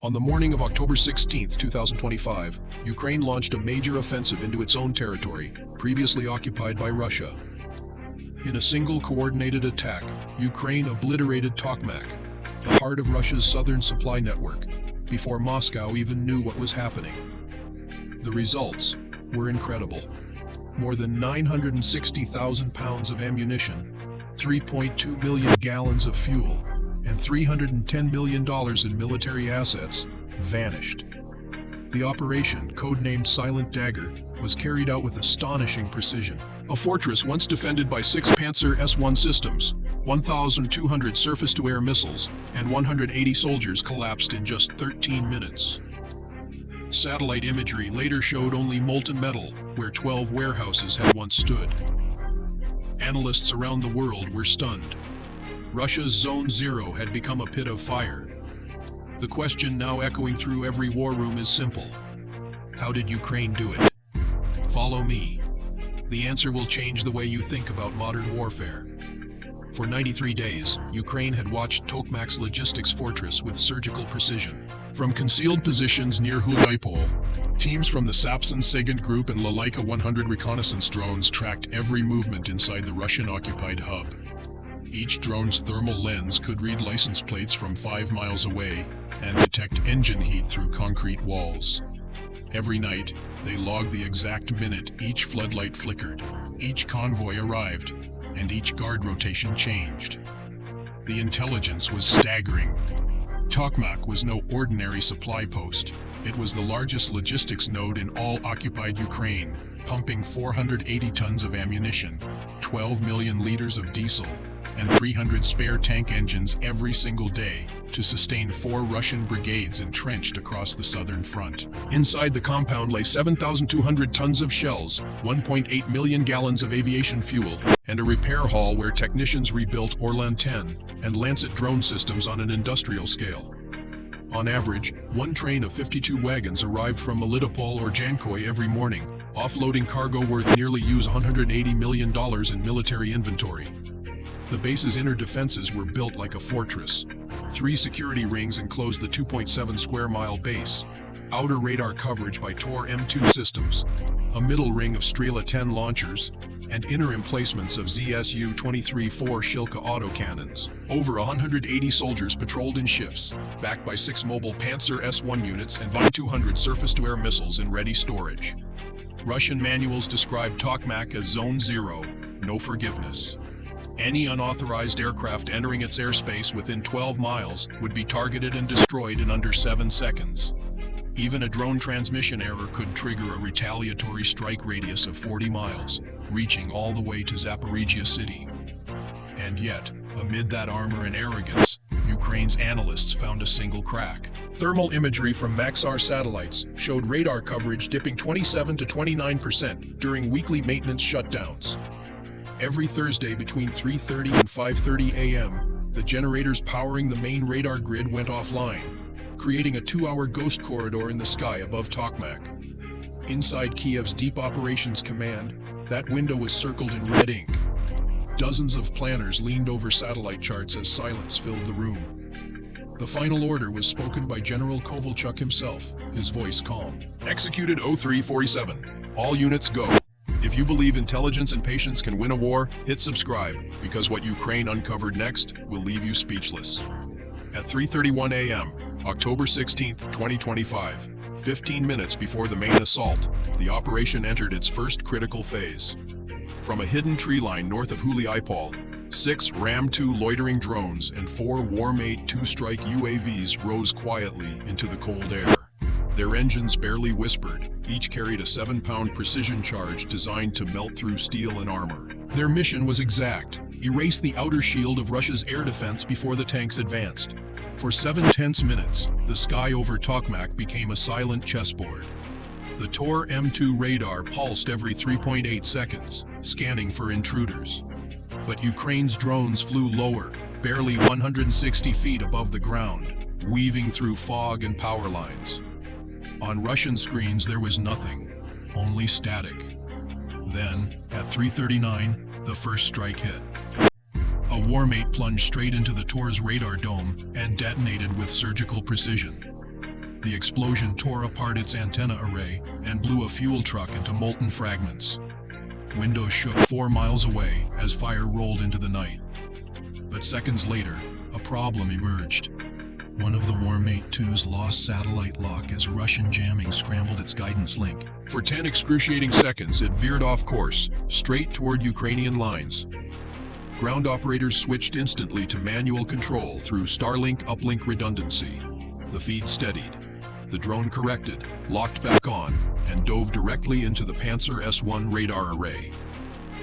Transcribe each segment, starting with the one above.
On the morning of October 16, 2025, Ukraine launched a major offensive into its own territory, previously occupied by Russia. In a single coordinated attack, Ukraine obliterated Tokmak, the heart of Russia's southern supply network, before Moscow even knew what was happening. The results were incredible. More than 960,000 pounds of ammunition, 3.2 million gallons of fuel, and $310 million in military assets vanished. The operation, codenamed Silent Dagger, was carried out with astonishing precision. A fortress once defended by 6 Panzer S-1 systems, 1,200 surface-to-air missiles, and 180 soldiers collapsed in just 13 minutes. Satellite imagery later showed only molten metal, where 12 warehouses had once stood. Analysts around the world were stunned. Russia's Zone Zero had become a pit of fire. The question now echoing through every war room is simple. How did Ukraine do it? Follow me. The answer will change the way you think about modern warfare. For 93 days, Ukraine had watched Tokmak's logistics fortress with surgical precision. From concealed positions near Huliaipol, teams from the Sapson-Segint Group and Lalaika 100 reconnaissance drones tracked every movement inside the Russian-occupied hub. Each drone's thermal lens could read license plates from 5 miles away and detect engine heat through concrete walls. Every night, they logged the exact minute each floodlight flickered, each convoy arrived, and each guard rotation changed. The intelligence was staggering. Tokmak was no ordinary supply post. It was the largest logistics node in all occupied Ukraine, pumping 480 tons of ammunition, 12 million liters of diesel, and 300 spare tank engines every single day to sustain 4 Russian brigades entrenched across the southern front. Inside the compound lay 7,200 tons of shells, 1.8 million gallons of aviation fuel, and a repair hall where technicians rebuilt Orlan 10 and Lancet drone systems on an industrial scale. On average, one train of 52 wagons arrived from Melitopol or Jankoy every morning, offloading cargo worth nearly $180 million in military inventory. The base's inner defenses were built like a fortress. 3 security rings enclosed the 2.7 square mile base, outer radar coverage by Tor M2 systems, a middle ring of Strela 10 launchers, and inner emplacements of ZSU-23-4 Shilka autocannons. Over 180 soldiers patrolled in shifts, backed by 6 mobile Panzer S-1 units and by 200 surface-to-air missiles in ready storage. Russian manuals described Tokmak as Zone Zero, no forgiveness. Any unauthorized aircraft entering its airspace within 12 miles would be targeted and destroyed in under 7 seconds. Even a drone transmission error could trigger a retaliatory strike radius of 40 miles, reaching all the way to Zaporizhia city. And yet, amid that armor and arrogance, Ukraine's analysts found a single crack. Thermal imagery from Maxar satellites showed radar coverage dipping 27 to 29% during weekly maintenance shutdowns. Every Thursday between 3:30 and 5:30 a.m., the generators powering the main radar grid went offline, creating a 2-hour ghost corridor in the sky above Tokmak. Inside Kiev's Deep Operations Command, that window was circled in red ink. Dozens of planners leaned over satellite charts as silence filled the room. The final order was spoken by General Kovalchuk himself, his voice calm. Executed 0347. All units go. If you believe intelligence and patience can win a war, hit subscribe, because what Ukraine uncovered next will leave you speechless. At 3:31 a.m., October 16, 2025, 15 minutes before the main assault, the operation entered its first critical phase. From a hidden tree line north of Huliaipol, 6 Ram-2 loitering drones and 4 Warmate 2-strike UAVs rose quietly into the cold air. Their engines barely whispered, each carried a 7-pound precision charge designed to melt through steel and armor. Their mission was exact: erase the outer shield of Russia's air defense before the tanks advanced. For 7 tense minutes, the sky over Tokmak became a silent chessboard. The Tor M2 radar pulsed every 3.8 seconds, scanning for intruders. But Ukraine's drones flew lower, barely 160 feet above the ground, weaving through fog and power lines. On Russian screens there was nothing, only static. Then, at 3:39, the first strike hit. A Warmate plunged straight into the Tor's radar dome and detonated with surgical precision. The explosion tore apart its antenna array and blew a fuel truck into molten fragments. Windows shook 4 miles away as fire rolled into the night. But seconds later, a problem emerged. One of the Warmate 2's lost satellite lock as Russian jamming scrambled its guidance link. For 10 excruciating seconds, it veered off course, straight toward Ukrainian lines. Ground operators switched instantly to manual control through Starlink uplink redundancy. The feed steadied. The drone corrected, locked back on, and dove directly into the Panzer S-1 radar array.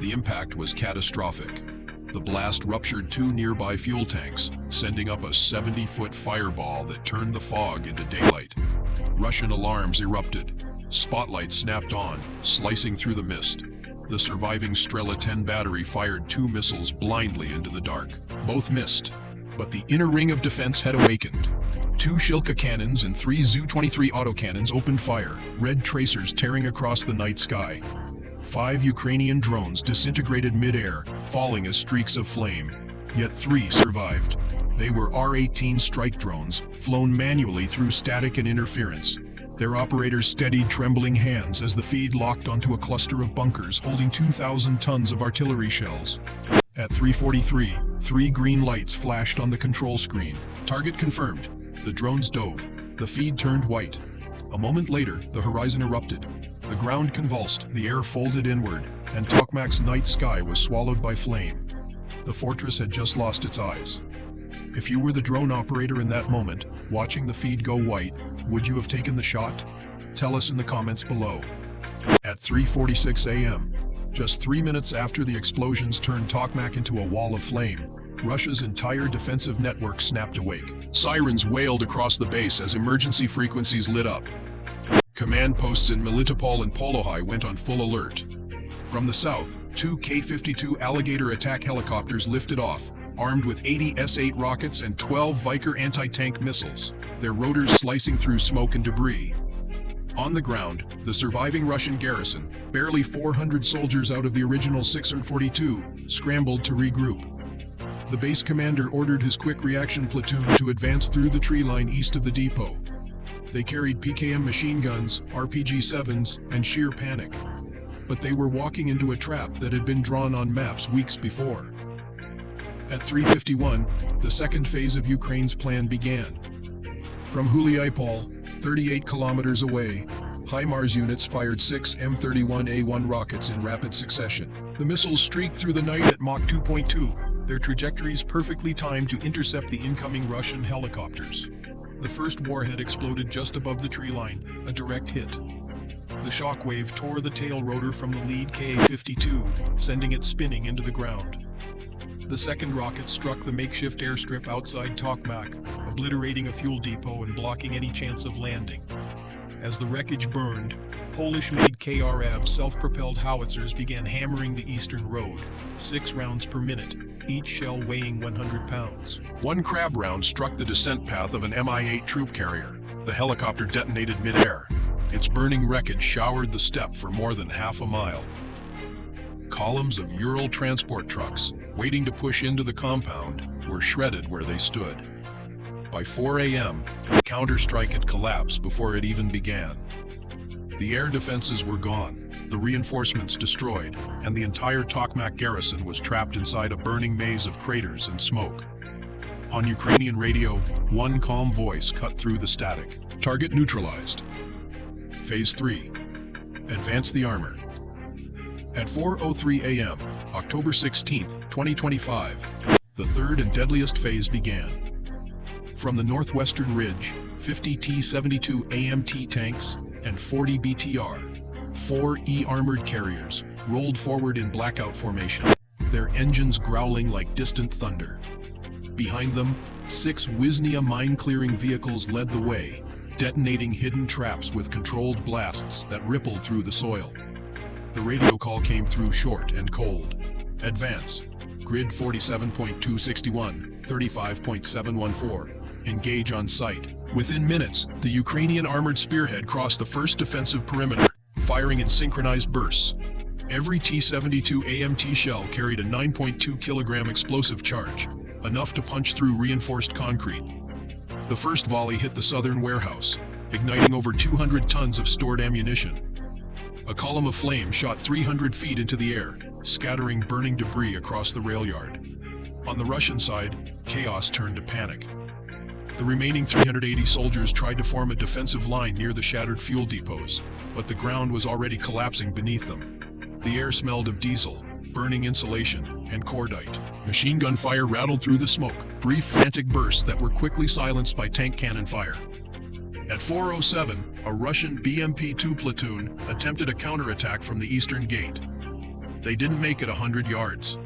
The impact was catastrophic. The blast ruptured 2 nearby fuel tanks, sending up a 70-foot fireball that turned the fog into daylight. Russian alarms erupted. Spotlights snapped on, slicing through the mist. The surviving Strela 10 battery fired 2 missiles blindly into the dark. Both missed, but the inner ring of defense had awakened. 2 Shilka cannons and 3 Zu-23 autocannons opened fire, red tracers tearing across the night sky. 5 Ukrainian drones disintegrated mid-air, falling as streaks of flame. Yet 3 survived. They were R-18 strike drones, flown manually through static and interference. Their operators steadied trembling hands as the feed locked onto a cluster of bunkers holding 2,000 tons of artillery shells. At 3:43, 3 green lights flashed on the control screen. Target confirmed. The drones dove. The feed turned white. A moment later, the horizon erupted. The ground convulsed, the air folded inward, and Tokmak's night sky was swallowed by flame. The fortress had just lost its eyes. If you were the drone operator in that moment, watching the feed go white, would you have taken the shot? Tell us in the comments below. At 3:46 a.m., just 3 minutes after the explosions turned Tokmak into a wall of flame, Russia's entire defensive network snapped awake. Sirens wailed across the base as emergency frequencies lit up. Command posts in Melitopol and Polohai went on full alert. From the south, 2 K-52 Alligator attack helicopters lifted off, armed with 80 S-8 rockets and 12 Viker anti-tank missiles, their rotors slicing through smoke and debris. On the ground, the surviving Russian garrison, barely 400 soldiers out of the original 642, scrambled to regroup. The base commander ordered his quick reaction platoon to advance through the tree line east of the depot. They carried PKM machine guns, RPG-7s, and sheer panic. But they were walking into a trap that had been drawn on maps weeks before. At 3:51, the second phase of Ukraine's plan began. From Huliaipol, 38 kilometers away, HIMARS units fired 6 M31A1 rockets in rapid succession. The missiles streaked through the night at Mach 2.2, their trajectories perfectly timed to intercept the incoming Russian helicopters. The first warhead exploded just above the tree line, a direct hit. The shockwave tore the tail rotor from the lead Ka-52, sending it spinning into the ground. The second rocket struck the makeshift airstrip outside Tokmak, obliterating a fuel depot and blocking any chance of landing. As the wreckage burned, Polish-made KRAB self-propelled howitzers began hammering the eastern road, 6 rounds per minute, each shell weighing 100 pounds. One crab round struck the descent path of an Mi-8 troop carrier. The helicopter detonated mid-air. Its burning wreckage showered the steppe for more than half a mile. Columns of Ural transport trucks, waiting to push into the compound, were shredded where they stood. By 4 a.m., the counterstrike had collapsed before it even began. The air defenses were gone, the reinforcements destroyed, and the entire Tokmak garrison was trapped inside a burning maze of craters and smoke. On Ukrainian radio, one calm voice cut through the static. Target neutralized. Phase 3. Advance the armor. At 4:03 a.m., October 16, 2025, the third and deadliest phase began. From the northwestern ridge, 50 T-72 AMT tanks and 40 BTR, 4 E-armored carriers, rolled forward in blackout formation, their engines growling like distant thunder. Behind them, 6 Wisnia mine-clearing vehicles led the way, detonating hidden traps with controlled blasts that rippled through the soil. The radio call came through short and cold. Advance. Grid 47.261, 35.714. Engage on site. Within minutes, the Ukrainian armored spearhead crossed the first defensive perimeter, firing in synchronized bursts. Every T-72 AMT shell carried a 9.2 kilogram explosive charge, enough to punch through reinforced concrete. The first volley hit the southern warehouse, igniting over 200 tons of stored ammunition. A column of flame shot 300 feet into the air, scattering burning debris across the rail yard. On the Russian side, chaos turned to panic. The remaining 380 soldiers tried to form a defensive line near the shattered fuel depots, but the ground was already collapsing beneath them. The air smelled of diesel, burning insulation, and cordite. Machine gun fire rattled through the smoke, brief frantic bursts that were quickly silenced by tank cannon fire. At 4:07, a Russian BMP-2 platoon attempted a counterattack from the eastern gate. They didn't make it 100 yards.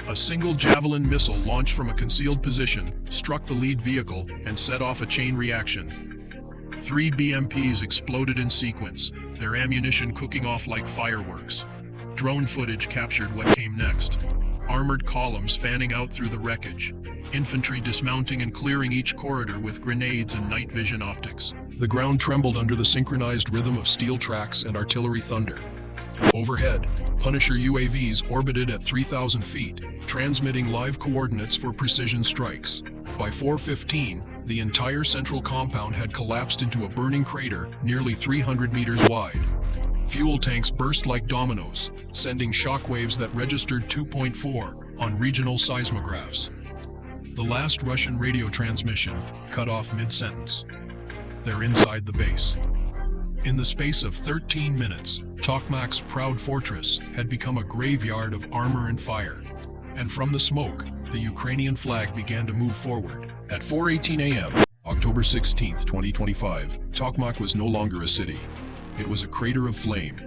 A single Javelin missile launched from a concealed position struck the lead vehicle and set off a chain reaction. 3 BMPs exploded in sequence, their ammunition cooking off like fireworks. Drone footage captured what came next. Armored columns fanning out through the wreckage. Infantry dismounting and clearing each corridor with grenades and night vision optics. The ground trembled under the synchronized rhythm of steel tracks and artillery thunder. Overhead, Punisher UAVs orbited at 3,000 feet, transmitting live coordinates for precision strikes. By 4:15, the entire central compound had collapsed into a burning crater nearly 300 meters wide. Fuel tanks burst like dominoes, sending shockwaves that registered 2.4 on regional seismographs. The last Russian radio transmission cut off mid-sentence. They're inside the base. In the space of 13 minutes, Tokmak's proud fortress had become a graveyard of armor and fire. And from the smoke, the Ukrainian flag began to move forward. At 4:18 a.m., October 16, 2025, Tokmak was no longer a city. It was a crater of flame.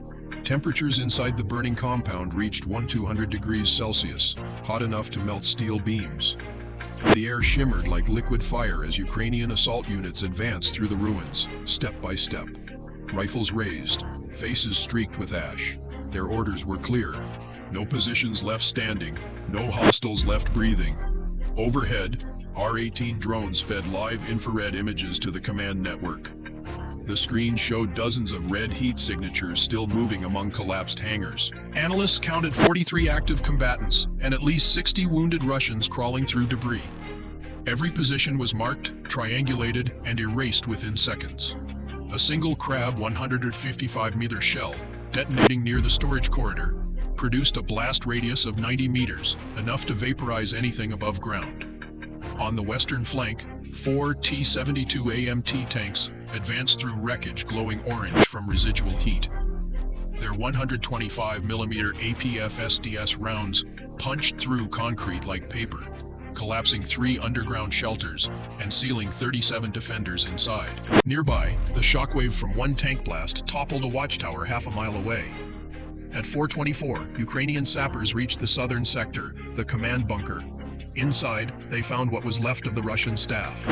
Temperatures inside the burning compound reached 200 degrees Celsius, hot enough to melt steel beams. The air shimmered like liquid fire as Ukrainian assault units advanced through the ruins, step by step. Rifles raised, faces streaked with ash. Their orders were clear. No positions left standing, no hostiles left breathing. Overhead, R-18 drones fed live infrared images to the command network. The screen showed dozens of red heat signatures still moving among collapsed hangars. Analysts counted 43 active combatants and at least 60 wounded Russians crawling through debris. Every position was marked, triangulated, and erased within seconds. A single Crab 155-meter shell, detonating near the storage corridor, produced a blast radius of 90 meters, enough to vaporize anything above ground. On the western flank, 4 T-72 AMT tanks advanced through wreckage glowing orange from residual heat. Their 125mm APF-SDS rounds punched through concrete like paper, collapsing 3 underground shelters and sealing 37 defenders inside. Nearby, the shockwave from one tank blast toppled a watchtower half a mile away. At 4:24, Ukrainian sappers reached the southern sector, the command bunker. Inside, they found what was left of the Russian staff.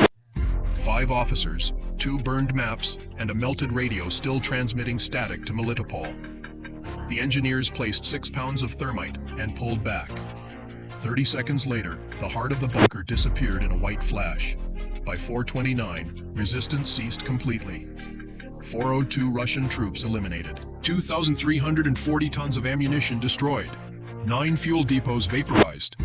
5 officers, 2 burned maps, and a melted radio still transmitting static to Melitopol. The engineers placed 6 pounds of thermite and pulled back. 30 seconds later, the heart of the bunker disappeared in a white flash. By 4:29, resistance ceased completely. 402 Russian troops eliminated. 2,340 tons of ammunition destroyed. 9 fuel depots vaporized.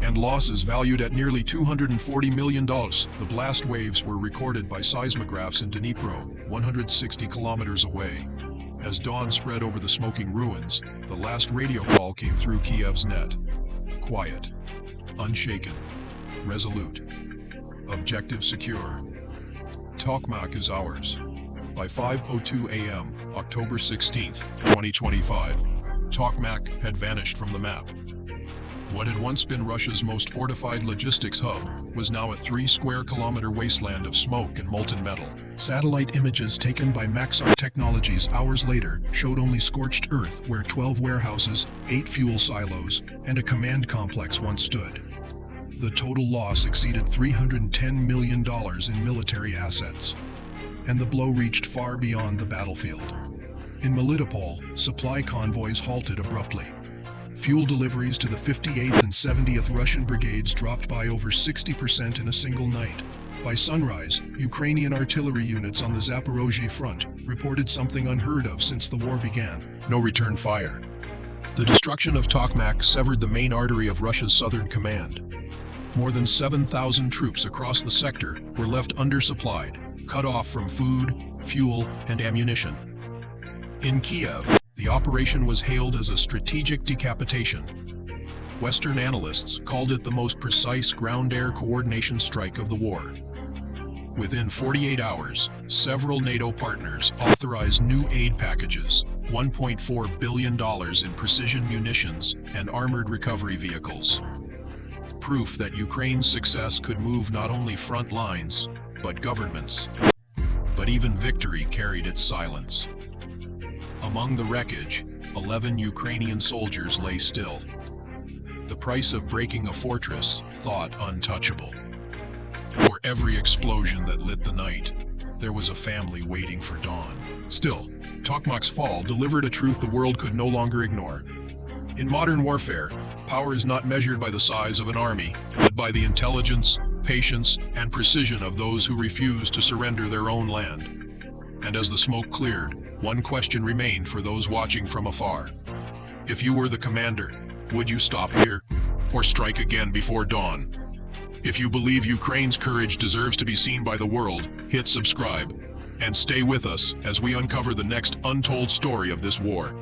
And losses valued at nearly $240 million. The blast waves were recorded by seismographs in Dnipro, 160 kilometers away. As dawn spread over the smoking ruins, the last radio call came through Kiev's net. Quiet, unshaken, resolute, objective secure. Tokmak is ours. By 5:02 a.m., October 16, 2025, Tokmak had vanished from the map. What had once been Russia's most fortified logistics hub was now a 3-square-kilometer wasteland of smoke and molten metal. Satellite images taken by Maxar Technologies hours later showed only scorched earth where 12 warehouses, 8 fuel silos, and a command complex once stood. The total loss exceeded $310 million in military assets, and the blow reached far beyond the battlefield. In Melitopol, supply convoys halted abruptly. Fuel deliveries to the 58th and 70th Russian brigades dropped by over 60% in a single night. By sunrise, Ukrainian artillery units on the Zaporozhye front reported something unheard of since the war began: no return fire. The destruction of Tokmak severed the main artery of Russia's southern command. More than 7,000 troops across the sector were left undersupplied, cut off from food, fuel, and ammunition. In Kiev, the operation was hailed as a strategic decapitation. Western analysts called it the most precise ground-air coordination strike of the war. Within 48 hours, several NATO partners authorized new aid packages, $1.4 billion in precision munitions and armored recovery vehicles. Proof that Ukraine's success could move not only front lines, but governments. But even victory carried its silence. Among the wreckage, 11 Ukrainian soldiers lay still. The price of breaking a fortress thought untouchable. For every explosion that lit the night, there was a family waiting for dawn. Still, Tokmak's fall delivered a truth the world could no longer ignore. In modern warfare, power is not measured by the size of an army, but by the intelligence, patience, and precision of those who refuse to surrender their own land. And as the smoke cleared, one question remained for those watching from afar. If you were the commander, would you stop here, or strike again before dawn? If you believe Ukraine's courage deserves to be seen by the world, hit subscribe, and stay with us as we uncover the next untold story of this war.